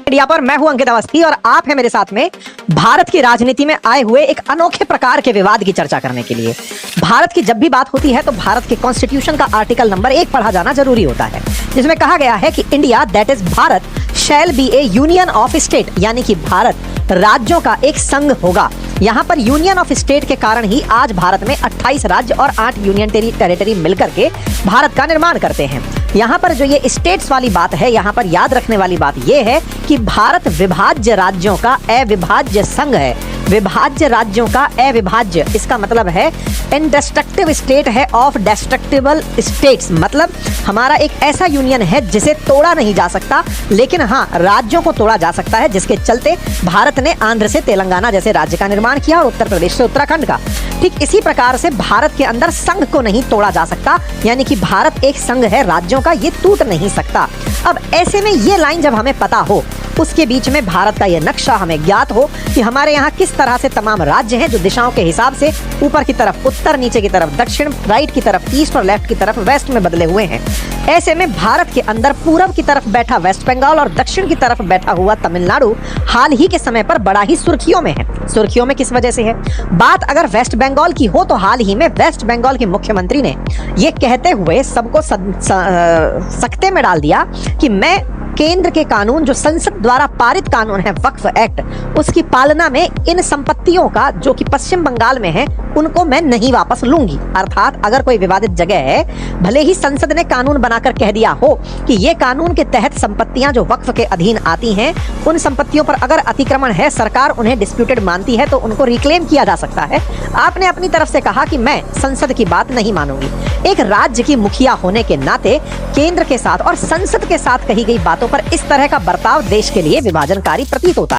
Media पर मैं हूं अंकित अवस्थी और आप हैं मेरे साथ में भारत की राजनीति में आए हुए एक अनोखे प्रकार के विवाद की चर्चा करने के लिए। भारत की जब भी बात होती है तो भारत के कॉन्स्टिट्यूशन का आर्टिकल नंबर 1 पढ़ा जाना जरूरी होता है, जिसमें कहा गया है कि India that is Bharat shall be A union of state, यानी कि भारत राज्यों का एक संघ होगा। यहाँ पर यूनियन ऑफ स्टेट के कारण ही आज भारत में 28 राज्य और 8 यूनियन टेरिटरी मिलकर के भारत का निर्माण करते हैं। यहाँ पर जो ये स्टेट्स वाली बात है, यहाँ पर याद रखने वाली बात ये है कि भारत विभाज्य राज्यों का अविभाज्य संघ है। विभाज्य राज्यों का अविभाज्य, इसका मतलब है इनडेस्ट्रक्टिव स्टेट है ऑफ डेस्ट्रक्टिबल स्टेट्स, मतलब हमारा एक ऐसा यूनियन है जिसे तोड़ा नहीं जा सकता, लेकिन हाँ राज्यों को तोड़ा जा सकता है, जिसके चलते भारत ने आंध्र से तेलंगाना जैसे राज्य का निर्माण किया और उत्तर प्रदेश से उत्तराखंड का। ठीक इसी प्रकार से भारत के अंदर संघ को नहीं तोड़ा जा सकता, यानी कि भारत एक संघ है राज्यों का, ये टूट नहीं सकता। अब ऐसे में ये लाइन जब हमें पता हो, उसके बीच में भारत का ये नक्शा हमें ज्ञात हो कि हमारे यहाँ किस तरह से तमाम राज्य हैं जो दिशाओं के हिसाब से ऊपर की तरफ उत्तर, नीचे की तरफ दक्षिण, राइट की तरफ ईस्ट और लेफ्ट की तरफ वेस्ट में बदले हुए हैं। ऐसे में भारत के अंदर पूरब की तरफ बैठा वेस्ट बंगाल और दक्षिण की तरफ बैठा हुआ तमिलनाडु हाल ही के समय पर बड़ा ही सुर्खियों में है। सुर्खियों में किस वजह से है? बात अगर वेस्ट बंगाल की हो तो हाल ही में वेस्ट बंगाल के मुख्यमंत्री ने ये कहते हुए सबको सकते में डाल दिया कि मैं केंद्र के कानून, जो संसद द्वारा पारित कानून है वक्फ एक्ट, उसकी पालना में इन संपत्तियों का जो कि पश्चिम बंगाल में है उनको मैं नहीं वापस लूंगी। अर्थात अगर कोई विवादित जगह है, भले ही संसद ने कानून बनाकर कह दिया हो कि ये कानून के तहत संपत्तियां जो वक्फ के अधीन आती हैं, उन संपत्तियों पर अगर अतिक्रमण है, सरकार उन्हें डिस्प्यूटेड मानती है तो उनको रिक्लेम किया जा सकता है। आपने अपनी तरफ से कहा कि मैं संसद की बात नहीं मानूंगी। एक राज्य की मुखिया होने के नाते केंद्र के साथ और संसद के साथ कही गई बातों पर इस तरह का बर्ताव देश के लिए विभाजनकारी प्रतीत होता है।